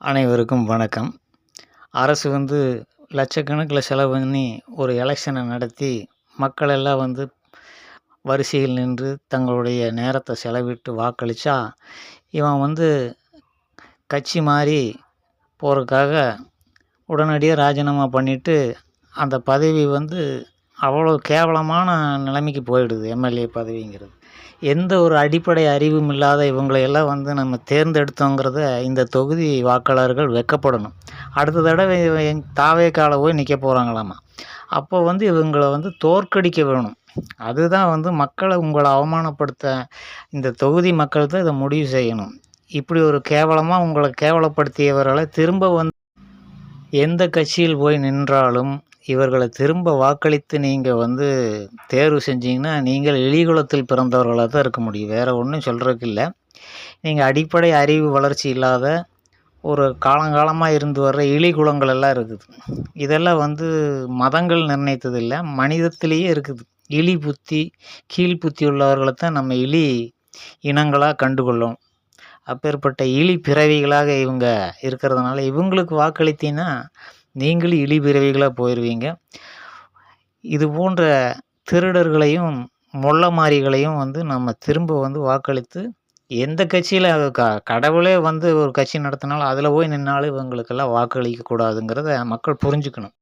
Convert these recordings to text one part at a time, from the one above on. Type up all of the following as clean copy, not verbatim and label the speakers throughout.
Speaker 1: அனைவருக்கும் வணக்கம். அரசு லட்சக்கணக்கில செலவு பண்ணி ஒரு எலெக்ஷன நடத்தி, மக்கள் எல்லாம் வரிசையில் நின்று தங்களுடைய நேரத்த செலவிட்டு வாக்களிச்சா, இவன் கட்சி மாறி போறதுக்காக உடனடியா ராஜினாமா பண்ணிட்டு, அந்த பதவி அவ்வளோ கேவலமான நிலைமைக்கு போயிடுது எம்எல்ஏ பதவிங்கிறது. எந்த ஒரு அடிப்படை அறிவும் இல்லாத இவங்களையெல்லாம் நம்ம தேர்ந்தெடுத்தோங்கிறத இந்த தொகுதி வாக்காளர்கள் வெட்கப்படணும். அடுத்த தடவை தாவேக்கால போய் நிற்க போகிறாங்களாமா. அப்போ இவங்கள தோற்கடிக்க வேணும். அதுதான் மக்களை உங்களை அவமானப்படுத்த இந்த தொகுதி மக்கள் தான் இதை முடிவு செய்யணும். இப்படி ஒரு கேவலமாக உங்களை கேவலப்படுத்தியவர்களை திரும்ப எந்த கட்சியில் போய் நின்றாலும் இவர்களை திரும்ப வாக்களித்து நீங்கள் தேர்வு செஞ்சீங்கன்னா, நீங்கள் இழிகுலத்தில் பிறந்தவர்களாக தான் இருக்க முடியும். வேறு ஒன்றும் சொல்கிறதுக்கு இல்லை. நீங்கள் அடிப்படை அறிவு வளர்ச்சி இல்லாத ஒரு காலங்காலமாக இருந்து வர்ற இழிகுலங்கள் எல்லாம் இருக்குது. இதெல்லாம் மதங்கள் நிர்ணயித்தது இல்லை, மனிதத்திலேயே இருக்குது. இழி புத்தி, கீழ் புத்தி உள்ளவர்களை தான் நம்ம இழி இனங்களாக கண்டுகொள்ளும். அப்பேற்பட்ட இழி பிறவிகளாக இவங்க இருக்கிறதுனால இவங்களுக்கு வாக்களித்தீங்கன்னா நீங்களும் இழி பிறவிகளாக போயிடுவீங்க. இது போன்ற திருடர்களையும் மொள்ளமாரிகளையும் நம்ம திரும்ப வாக்களித்து எந்த கட்சியில் கடவுளே ஒரு கட்சி நடத்தினாலும் அதில் போய் நின்னாலும் இவங்களுக்கெல்லாம் வாக்களிக்கக்கூடாதுங்கிறத மக்கள் புரிஞ்சுக்கணும்.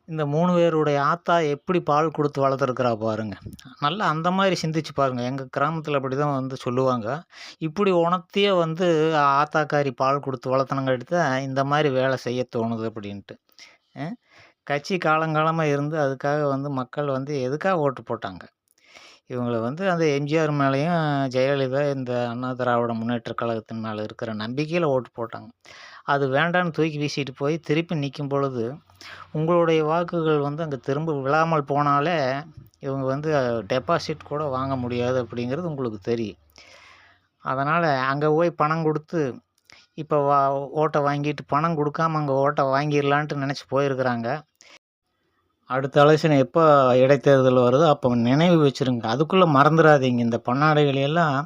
Speaker 1: இந்த 3 பேருடைய ஆத்தா எப்படி பால் கொடுத்து வளர்த்துருக்கிறா பாருங்க. நல்லா அந்த மாதிரி சிந்திச்சு பாருங்கள். எங்கள் கிராமத்தில் அப்படி தான் சொல்லுவாங்க. இப்படி உணர்த்தியே ஆத்தாக்காரி பால் கொடுத்து வளர்த்தனங்காட்டி தான் இந்த மாதிரி வேலை செய்ய தோணுது அப்படின்ட்டு. கட்சி காலங்காலமாக இருந்து அதுக்காக மக்கள் எதுக்காக ஓட்டு போட்டாங்க? இவங்கள அந்த எம்ஜிஆர் மேலேயும் ஜெயலலிதா இந்த அண்ணா திராவிட முன்னேற்ற கழகத்தின் மேலே இருக்கிற நம்பிக்கையில் ஓட்டு போட்டாங்க. அது வேண்டான்னு தூக்கி வீசிட்டு போய் திருப்பி நிற்கும் பொழுது உங்களுடைய வாக்குகள் அங்கே திரும்ப விழாமல் போனாலே இவங்க டெபாசிட் கூட வாங்க முடியாது அப்படிங்கிறது உங்களுக்கு தெரியும். அதனால் அங்கே போய் பணம் கொடுத்து இப்போ ஓட்டை வாங்கிட்டு பணம் கொடுக்காம அங்கே ஓட்டை வாங்கிடலான்ட்டு நினச்சி போயிருக்கிறாங்க. அடுத்த எலெக்ஷன் எப்போ இடைத்தேர்தல் வருதோ அப்போ நினைவு வச்சுருங்க. அதுக்குள்ளே மறந்துடாதீங்க. இந்த பண்ணாடைகளையெல்லாம்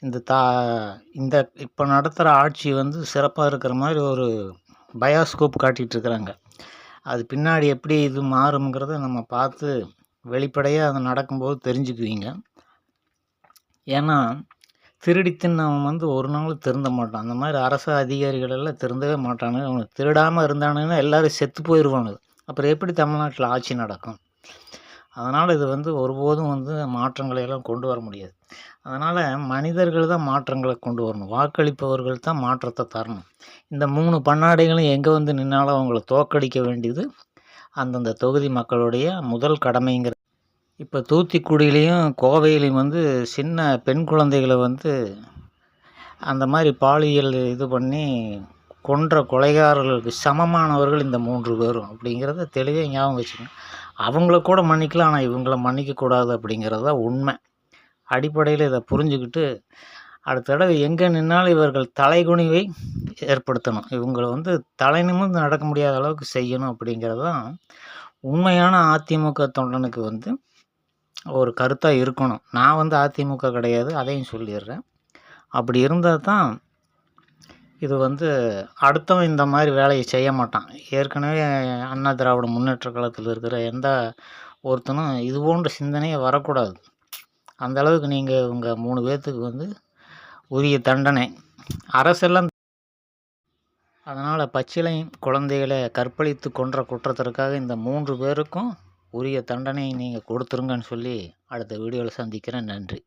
Speaker 1: இந்த இப்போ நடத்துகிற ஆட்சி சிறப்பாக இருக்கிற மாதிரி ஒரு பயோஸ்கோப் காட்டிகிட்ருக்குறாங்க. அது பின்னாடி எப்படி இது மாறுங்கிறத நம்ம பார்த்து வெளிப்படையாக அது நடக்கும்போது தெரிஞ்சுக்குவீங்க. ஏன்னா திருடி தின்னவன் ஒரு நாள் திருந்த மாட்டான். அந்த மாதிரி அரசு அதிகாரிகள் எல்லாம் திருந்தவே மாட்டானுங்க. அவனுக்கு திருடாமல் இருந்தானுங்கன்னா எல்லோரும் செத்து போயிடுவானுங்க. அப்புறம் எப்படி தமிழ்நாட்டில் ஆட்சி நடக்கும்? அதனால் இது ஒருபோதும் மாற்றங்களை எல்லாம் கொண்டு வர முடியாது. அதனால் மனிதர்கள் தான் மாற்றங்களை கொண்டு வரணும். வாக்களிப்பவர்கள் தான் மாற்றத்தை தரணும். இந்த 3 பண்ணாடைகளும் எங்கே நின்னாலும் அவங்கள தோற்கடிக்க வேண்டியது அந்தந்த தொகுதி மக்களுடைய முதல் கடமைங்கிற. இப்போ தூத்துக்குடியிலையும் கோவையிலையும் சின்ன பெண் குழந்தைகளை அந்த மாதிரி பாலியல் இது பண்ணி கொன்ற கொலைகாரர்களுக்கு சமமானவர்கள் இந்த 3 பேரும் அப்படிங்கிறத தெளிவாக ஞாபகம் வச்சுக்கணும். அவங்கள கூட மன்னிக்கலாம், ஆனால் இவங்கள மன்னிக்கக்கூடாது அப்படிங்கிறது தான் உண்மை. அடிப்படையில் இதை புரிஞ்சுக்கிட்டு அடுத்த தடவை எங்கே நின்னாலும் இவர்கள் தலைகுனிவை ஏற்படுத்தணும். இவங்களை தலை நிமிர்ந்து நடக்க முடியாத அளவுக்கு செய்யணும் அப்படிங்கிறது தான் உண்மையான அதிமுக தொண்டனுக்கு ஒரு கருத்தாக இருக்கணும். நான் அதிமுக கிடையாது, அதையும் சொல்லிடுறேன். அப்படி இருந்தால் தான் இது அடுத்தவன் இந்த மாதிரி வேலையை செய்ய மாட்டான். ஏற்கனவே அண்ணா திராவிட முன்னேற்ற கழகத்தில் இருக்கிற எந்த ஒருத்தனும் இது போன்ற சிந்தனையே வரக்கூடாது. அந்த அளவுக்கு நீங்கள் உங்கள் 3 பேர்த்துக்கு உரிய தண்டனை அரசெல்லாம். அதனால் பச்சிலை குழந்தைகளை கற்பழித்து கொன்ற குற்றத்திற்காக இந்த 3 பேருக்கும் உரிய தண்டனை நீங்கள் கொடுத்துருங்கன்னு சொல்லி அடுத்த வீடியோவில் சந்திக்கிறேன். நன்றி.